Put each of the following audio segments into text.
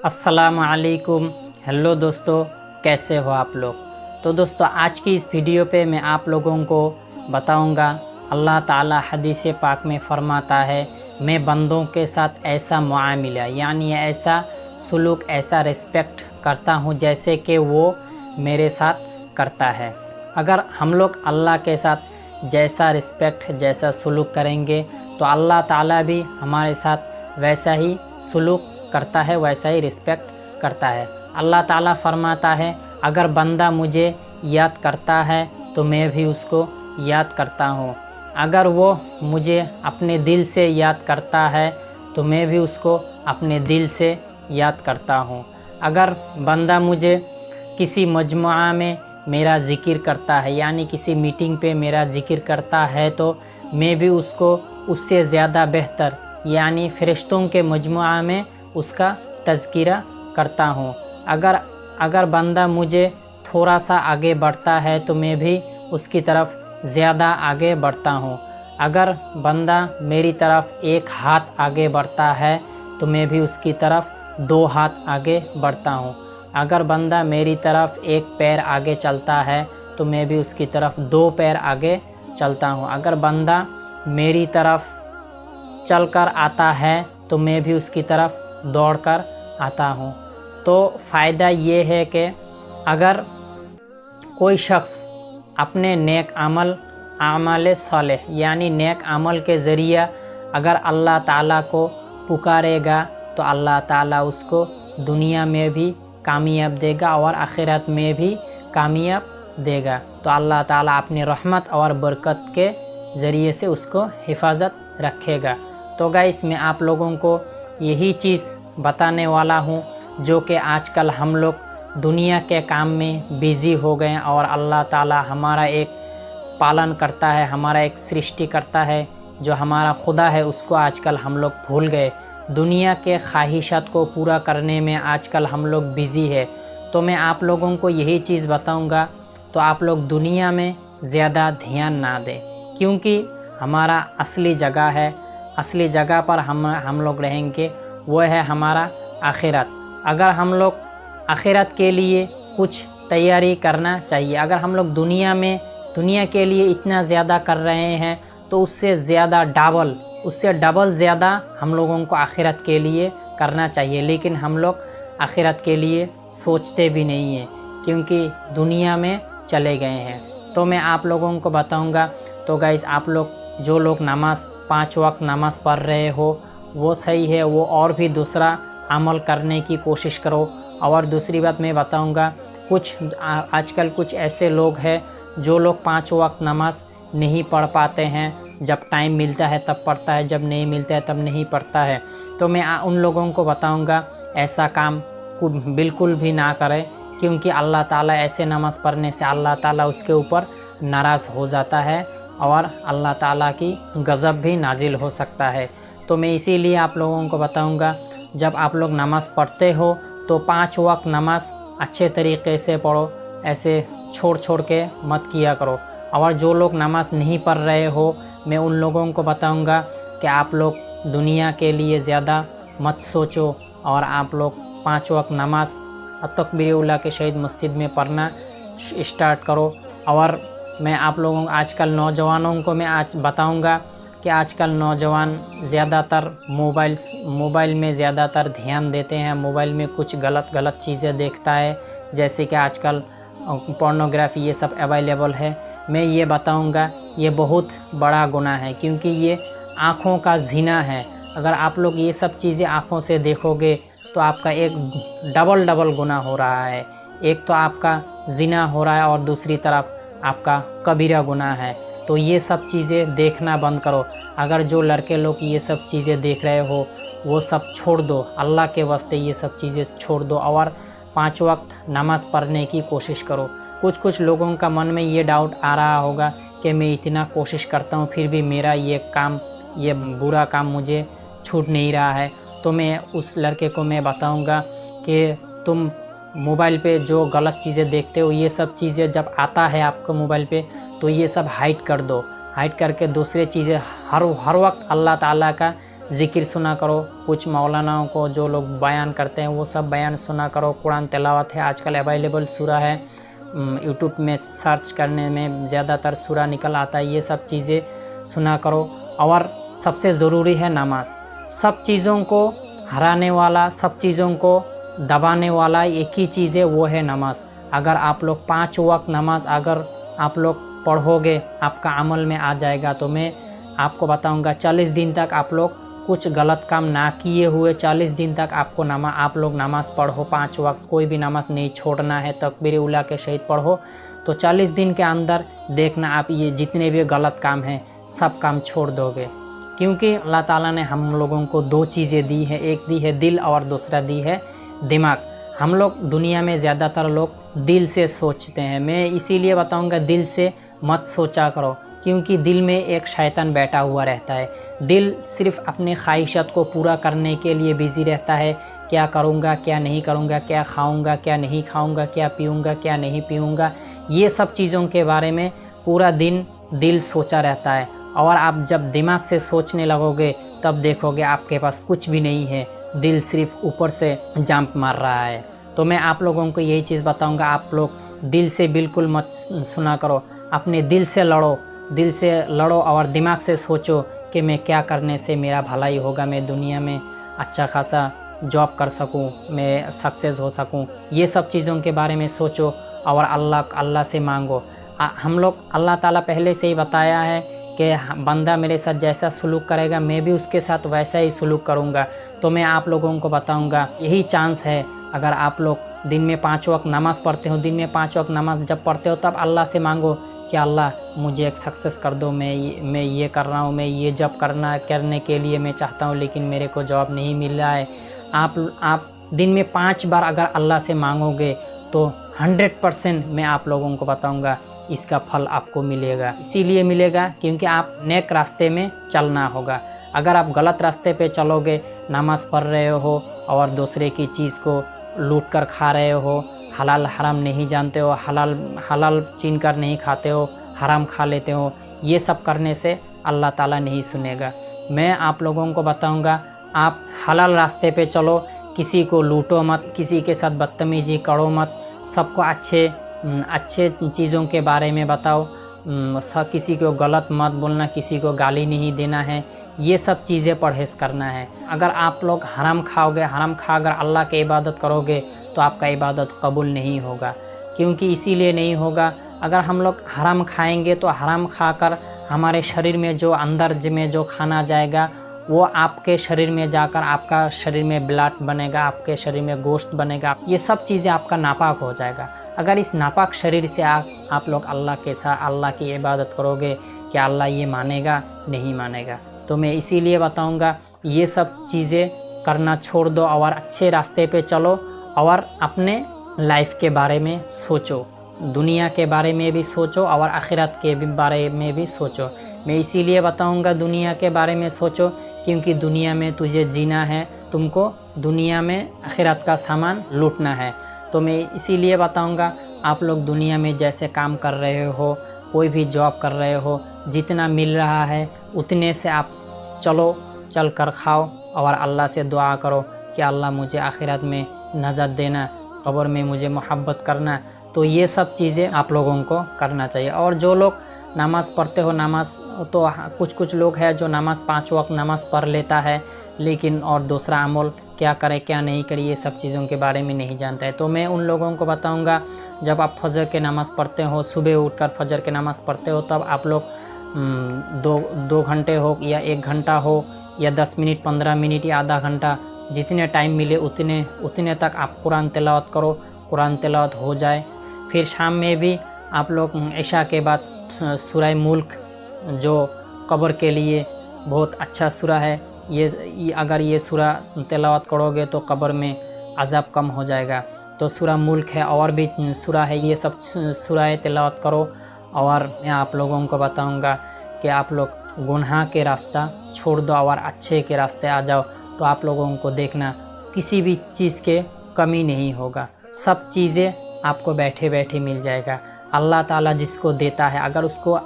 अस्सलामुअलैकुम। हेलो दोस्तों, कैसे हो आप लोग। तो दोस्तों, आज की इस वीडियो पे मैं आप लोगों को बताऊंगा, अल्लाह ताला हदीस पाक में फरमाता है, मैं बंदों के साथ ऐसा मुआमिला यानी ऐसा सुलूक, ऐसा रिस्पेक्ट करता हूँ जैसे कि वो मेरे साथ करता है। अगर हम लोग अल्लाह के साथ जैसा रिस्पेक्ट, जैसा सुलूक करेंगे तो अल्लाह ताला भी हमारे साथ वैसा ही सुलूक करता है, वैसा ही रिस्पेक्ट करता है। अल्लाह ताला फरमाता है, अगर बंदा मुझे याद करता है तो मैं भी उसको याद करता हूँ। अगर वो मुझे अपने दिल से याद करता है तो मैं भी उसको अपने दिल से याद करता हूँ। अगर बंदा मुझे किसी मजमुआ में मेरा ज़िक्र करता है यानी किसी मीटिंग पे मेरा ज़िक्र करता है तो मैं भी उसको उससे ज़्यादा बेहतर यानी फ़रिश्तों के मजमुआ में उसका तज़किरा करता हूँ। अगर बंदा मुझे थोड़ा सा आगे बढ़ता है तो मैं भी उसकी तरफ ज़्यादा आगे बढ़ता हूँ। अगर बंदा मेरी तरफ एक हाथ आगे बढ़ता है तो मैं भी उसकी तरफ 2 हाथ आगे बढ़ता हूँ। अगर बंदा मेरी तरफ एक पैर आगे चलता है तो मैं भी उसकी तरफ 2 पैर आगे चलता हूँ। अगर बंदा मेरी तरफ चलकर आता है तो मैं भी उसकी तरफ दौड़कर आता हूँ। तो फ़ायदा ये है कि अगर कोई शख्स अपने नेक आमल सालेह यानी नेक अमल के ज़रिए अगर अल्लाह ताला को पुकारेगा तो अल्लाह ताला उसको दुनिया में भी कामयाब देगा और आखिरत में भी कामयाब देगा। तो अल्लाह ताला अपनी रहमत और बरकत के ज़रिए से उसको हिफाजत रखेगा। तो गाइस, मैं आप लोगों को यही चीज़ बताने वाला हूँ जो कि आजकल हम लोग दुनिया के काम में बिज़ी हो गए और अल्लाह ताला हमारा एक पालन करता है, हमारा एक सृष्टि करता है, जो हमारा खुदा है उसको आजकल हम लोग भूल गए। दुनिया के ख्वाहिशात को पूरा करने में आजकल हम लोग बिज़ी है। तो मैं आप लोगों को यही चीज़ बताऊंगा, तो आप लोग दुनिया में ज़्यादा ध्यान ना दें, क्योंकि हमारा असली जगह है, असली जगह पर हम लोग रहेंगे, वो है हमारा आखिरत। अगर हम लोग आखिरत के लिए कुछ तैयारी करना चाहिए। अगर हम लोग दुनिया के लिए इतना ज़्यादा कर रहे हैं तो उससे डबल ज़्यादा हम लोगों को आखिरत के लिए करना चाहिए। लेकिन हम लोग आखिरत के लिए सोचते भी नहीं हैं, क्योंकि दुनिया में चले गए हैं। तो मैं आप लोगों को बताऊंगा। तो गाइस, आप लोग जो लोग 5 वक्त नमाज़ पढ़ रहे हो वो सही है, वो और भी दूसरा अमल करने की कोशिश करो। और दूसरी बात मैं बताऊंगा, आजकल कुछ ऐसे लोग हैं जो लोग 5 वक्त नमाज़ नहीं पढ़ पाते हैं। जब टाइम मिलता है तब पढ़ता है, जब नहीं मिलता है तब नहीं पढ़ता है। तो मैं उन लोगों को बताऊंगा ऐसा काम बिल्कुल भी ना करें, क्योंकि अल्लाह ताला ऐसे नमाज़ पढ़ने से अल्लाह ताला उसके ऊपर नाराज़ हो जाता है और अल्लाह ताला की गज़ब भी नाजिल हो सकता है। तो मैं इसीलिए आप लोगों को बताऊंगा, जब आप लोग नमाज़ पढ़ते हो तो 5 वक्त नमाज़ अच्छे तरीक़े से पढ़ो, ऐसे छोड़ के मत किया करो। और जो लोग नमाज़ नहीं पढ़ रहे हो, मैं उन लोगों को बताऊंगा कि आप लोग दुनिया के लिए ज़्यादा मत सोचो और आप लोग 5 वक्त नमाज़ तकबीर-ए-उला के शहीद मस्जिद में पढ़ना स्टार्ट करो। और मैं आप लोगों आजकल नौजवानों को मैं आज बताऊंगा कि आजकल नौजवान ज़्यादातर मोबाइल में ज़्यादातर ध्यान देते हैं। मोबाइल में कुछ गलत चीज़ें देखता है, जैसे कि आजकल पोर्नोग्राफी ये सब अवेलेबल है। मैं ये बताऊंगा, ये बहुत बड़ा गुनाह है, क्योंकि ये आँखों का ज़िना है। अगर आप लोग ये सब चीज़ें आँखों से देखोगे तो आपका एक डबल गुनाह हो रहा है। एक तो आपका ज़िना हो रहा है और दूसरी तरफ आपका कबीरा गुनाह है। तो ये सब चीज़ें देखना बंद करो। अगर जो लड़के लोग ये सब चीज़ें देख रहे हो वो सब छोड़ दो, अल्लाह के वास्ते ये सब चीज़ें छोड़ दो और 5 वक्त नमाज़ पढ़ने की कोशिश करो। कुछ लोगों का मन में ये डाउट आ रहा होगा कि मैं इतना कोशिश करता हूँ फिर भी मेरा ये बुरा काम मुझे छूट नहीं रहा है। तो मैं उस लड़के को मैं बताऊँगा कि तुम मोबाइल पे जो गलत चीज़ें देखते हो, ये सब चीज़ें जब आता है आपको मोबाइल पे तो ये सब हाइड कर दो। हाइड करके दूसरे चीज़ें हर वक्त अल्लाह ताला का ज़िक्र सुना करो, कुछ मौलानाओं को जो लोग बयान करते हैं वो सब बयान सुना करो। कुरान तिलावत है, आजकल अवेलेबल सूरा है, यूट्यूब में सर्च करने में ज़्यादातर सूरा निकल आता है, ये सब चीज़ें सुना करो। और सबसे ज़रूरी है नमाज। सब चीज़ों को हराने वाला, सब चीज़ों को दबाने वाला एक ही चीज़ है, वो है नमाज। अगर आप लोग 5 वक्त नमाज अगर आप लोग पढ़ोगे, आपका अमल में आ जाएगा। तो मैं आपको बताऊंगा 40 दिन तक आप लोग कुछ गलत काम ना किए हुए 40 दिन तक आप लोग नमाज़ पढ़ो 5 वक्त, कोई भी नमाज नहीं छोड़ना है, तकबीर उला के शहीद पढ़ो। तो 40 दिन के अंदर देखना आप ये जितने भी गलत काम हैं सब काम छोड़ दोगे। क्योंकि अल्लाह ताला ने हम लोगों को 2 चीज़ें दी हैं, एक दी है दिल और दूसरा दी है दिमाग। हम लोग दुनिया में ज़्यादातर लोग दिल से सोचते हैं, मैं इसीलिए बताऊंगा दिल से मत सोचा करो, क्योंकि दिल में एक शैतान बैठा हुआ रहता है। दिल सिर्फ अपने ख्वाहिशात को पूरा करने के लिए बिज़ी रहता है, क्या करूँगा क्या नहीं करूँगा, क्या खाऊँगा क्या नहीं खाऊँगा, क्या पीऊँगा क्या नहीं पीऊँगा, ये सब चीज़ों के बारे में पूरा दिन दिल सोचा रहता है। और आप जब दिमाग से सोचने लगोगे तब देखोगे आपके पास कुछ भी नहीं है, दिल सिर्फ ऊपर से जंप मार रहा है। तो मैं आप लोगों को यही चीज़ बताऊंगा, आप लोग दिल से बिल्कुल मत सुना करो, अपने दिल से लड़ो और दिमाग से सोचो कि मैं क्या करने से मेरा भलाई होगा, मैं दुनिया में अच्छा खासा जॉब कर सकूं, मैं सक्सेस हो सकूं। ये सब चीज़ों के बारे में सोचो और अल्लाह से मांगो। हम लोग अल्लाह ताला पहले से ही बताया है कि बंदा मेरे साथ जैसा सलूक करेगा मैं भी उसके साथ वैसा ही सलूक करूँगा। तो मैं आप लोगों को बताऊँगा यही चांस है, अगर आप लोग दिन में 5 वक्त नमाज़ पढ़ते हो, दिन में 5 वक्त नमाज़ जब पढ़ते हो तब अल्लाह से मांगो कि अल्लाह मुझे एक सक्सेस कर दो, मैं ये कर रहा हूँ, मैं ये जॉब करने के लिए मैं चाहता हूँ लेकिन मेरे को जॉब नहीं मिल रहा है। आप दिन में 5 बार अगर अल्लाह से मांगोगे तो 100% मैं आप लोगों को बताऊँगा इसका फल आपको मिलेगा। इसीलिए मिलेगा क्योंकि आप नेक रास्ते में चलना होगा। अगर आप गलत रास्ते पे चलोगे, नमाज़ पढ़ रहे हो और दूसरे की चीज़ को लूट कर खा रहे हो, हलाल हराम नहीं जानते हो, हलाल चीन कर नहीं खाते हो, हराम खा लेते हो, ये सब करने से अल्लाह ताला नहीं सुनेगा। मैं आप लोगों को बताऊंगा आप हलाल रास्ते पे चलो, किसी को लूटो मत, किसी के साथ बदतमीजी करो मत, सबको अच्छे चीज़ों के बारे में बताओ, किसी को गलत मत बोलना, किसी को गाली नहीं देना है, ये सब चीज़ें परहेज़ करना है। अगर आप लोग हराम खाओगे, हराम खा अगर अल्लाह की इबादत करोगे तो आपका इबादत कबूल नहीं होगा। क्योंकि इसीलिए नहीं होगा, अगर हम लोग हराम खाएंगे तो हराम खाकर हमारे शरीर में जो अंदर में जो खाना जाएगा वो आपके शरीर में जाकर आपका शरीर में ब्लड बनेगा, आपके शरीर में गोश्त बनेगा, ये सब चीज़ें आपका नापाक हो जाएगा। अगर इस नापाक शरीर से आप लोग अल्लाह के साथ अल्लाह की इबादत करोगे, क्या अल्लाह ये मानेगा? नहीं मानेगा। तो मैं इसीलिए बताऊंगा ये सब चीज़ें करना छोड़ दो और अच्छे रास्ते पे चलो और अपने लाइफ के बारे में सोचो, दुनिया के बारे में भी सोचो और आखिरत के बारे में भी सोचो। मैं इसीलिए बताऊंगा दुनिया के बारे में सोचो क्योंकि दुनिया में तुझे जीना है, तुमको दुनिया में आखिरत का सामान लूटना है। तो मैं इसीलिए बताऊंगा आप लोग दुनिया में जैसे काम कर रहे हो, कोई भी जॉब कर रहे हो, जितना मिल रहा है उतने से आप चल कर खाओ और अल्लाह से दुआ करो कि अल्लाह मुझे आखिरत में नजत देना, कब्र में मुझे मोहब्बत करना। तो ये सब चीज़ें आप लोगों को करना चाहिए। और जो लोग नमाज़ पढ़ते हो, नमाज तो कुछ लोग हैं जो नमाज़ 5 वक्त नमाज़ पढ़ लेता है लेकिन और दूसरा अमल क्या करे क्या नहीं करे ये सब चीज़ों के बारे में नहीं जानता है। तो मैं उन लोगों को बताऊंगा जब आप फजर के नमाज़ पढ़ते हो, सुबह उठकर फजर के नमाज़ पढ़ते हो, तब आप लोग 2 घंटे हो या 1 घंटा हो या 10 मिनट 15 मिनट या आधा घंटा, जितने टाइम मिले उतने तक आप कुरान तिलावत करो। कुरान तिलावत हो जाए फिर शाम में भी आप लोग इशा के बाद सूरह मुल्क जो कब्र के लिए बहुत अच्छा सूरा है, ये अगर ये सूरा तिलावत करोगे तो कब्र में अज़ाब कम हो जाएगा। तो सूरह मुल्क है और भी सूरा है, ये सब सूरा तिलावत करो। और मैं आप लोगों को बताऊंगा कि आप लोग गुनाह के रास्ता छोड़ दो और अच्छे के रास्ते आ जाओ, तो आप लोगों को देखना किसी भी चीज़ के कमी नहीं होगा, सब चीज़ें आपको बैठे बैठे मिल जाएगा। अल्लाह ताला जिसको देता है, अगर उसको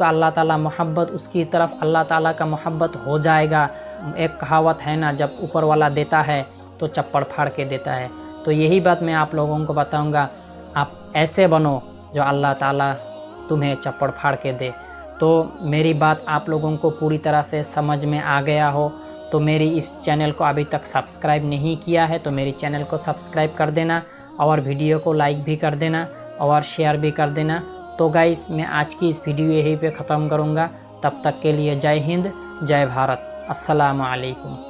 अल्लाह ताला मोहब्बत, उसकी तरफ अल्लाह ताला का मोहब्बत हो जाएगा एक कहावत है ना, जब ऊपर वाला देता है तो चप्पड़ फाड़ के देता है। तो यही बात मैं आप लोगों को बताऊंगा, आप ऐसे बनो जो अल्लाह ताला तुम्हें चप्पड़ फाड़ के दे। तो मेरी बात आप लोगों को पूरी तरह से समझ में आ गया हो तो मेरी इस चैनल को अभी तक सब्सक्राइब नहीं किया है तो मेरी चैनल को सब्सक्राइब कर देना और वीडियो को लाइक भी कर देना और शेयर भी कर देना। तो गाइस, मैं आज की इस वीडियो यहीं पे ख़त्म करूँगा। तब तक के लिए जय हिंद, जय भारत, अस्सलामु अलैकुम।